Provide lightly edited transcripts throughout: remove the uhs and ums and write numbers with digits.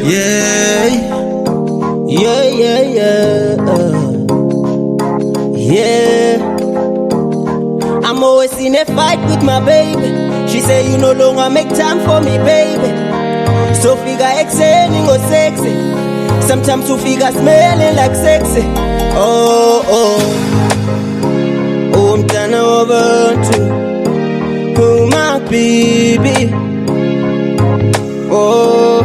Yeah, yeah, yeah, yeah. I'm always in a fight with my baby. She say you no longer make time for me, baby. So figure excelling or sexy. Sometimes you figure smelling like sexy. Oh, oh. Oh, I'm turning over to my baby. Oh,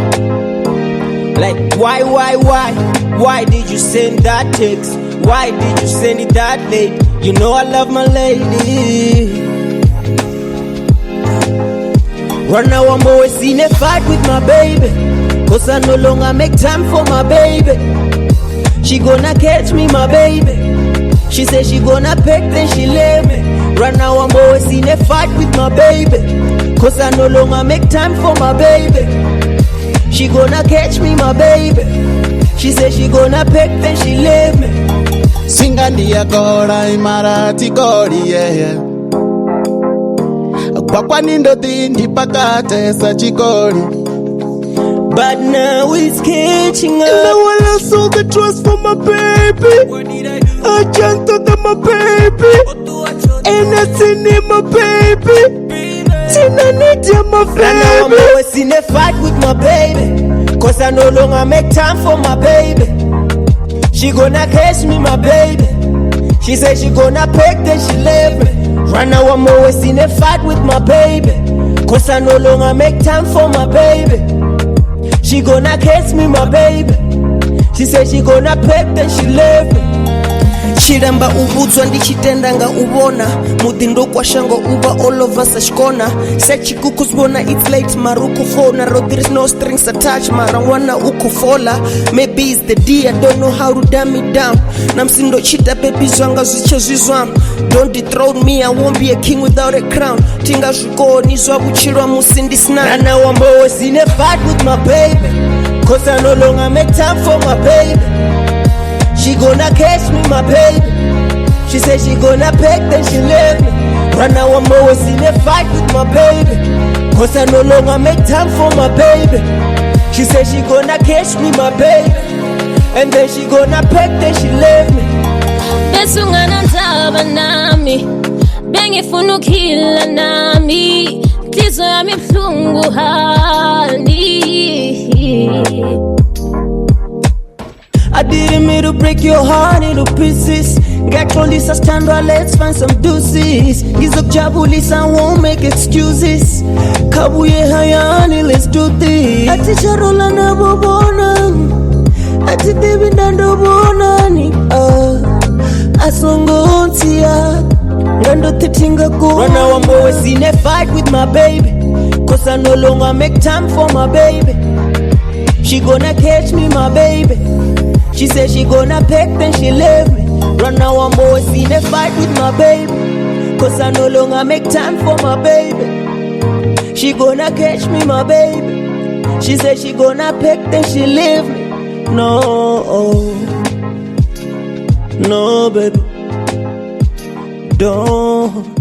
like why? Why did you send that text? Why did you send it that late? You know I love my lady. Right now I'm always in a fight with my baby, cause I no longer make time for my baby. She gonna catch me, my baby. She said she gonna peck, then she leave me. Right now I'm always in a fight with my baby, cause I no longer make time for my baby. She gonna catch me, my baby. She said she gonna peck, then she leave me. Singandia kora imarati kori yeah. Kwa nindo dindi pakate sa chikori. But now it's catching up. And now I lost all the trust for my baby. What did I do? I can't talk to my baby. And I seen him, my baby. Tina need you, my baby. Right now I'm always in a fight with my baby, cause I no longer make time for my baby. She gonna catch me, my baby. She said she gonna peck, then she leave me. Right now I'm always in a fight with my baby, cause I no longer make time for my baby. She gonna catch me, my baby. She said she gonna peck, then she leave me. Chiramba ubudzwa ndichitendanga ubona mudindo kwashango uba all of us ashkona sechikukuzbona it's late marukufona road there is no strings attached marangwana ukufola maybe it's the D I don't know how to dumb it down namsindo chita baby zwanga zwiche zwizwam don't dethrone me I won't be a king without a crown tinga zvikoni zvakuchirwa musindisna. And now I'm always in a fight with my baby, cause I no longer make time for my baby. She gonna catch me, my baby. She said she gonna peck, then she leave me. Right now I'm always in a fight with my baby, cause I no longer make time for my baby. She said she gonna catch me, my baby. And then she gonna peck, then she leave me. Besungana nzaba nami bengifuna ukhila nami Tizo yami buhlungu hani. I didn't mean to break your heart into pieces. Get Lisa, stand right, let's find some deuces. Izokujabulisa, won't make excuses. Kabuye hayani, let's do this. Ati charola na bobona, ati debi ndando bonani. Asongontia, ngando titinga go. Right now I'm always in a fight with my baby, cause I no longer make time for my baby. She gonna catch me, my baby. She said she gonna peck, then she leave me. Right now I'm always in a fight with my baby, cause I no longer make time for my baby. She gonna catch me, my baby. She said she gonna peck, then she leave me. No, baby, don't.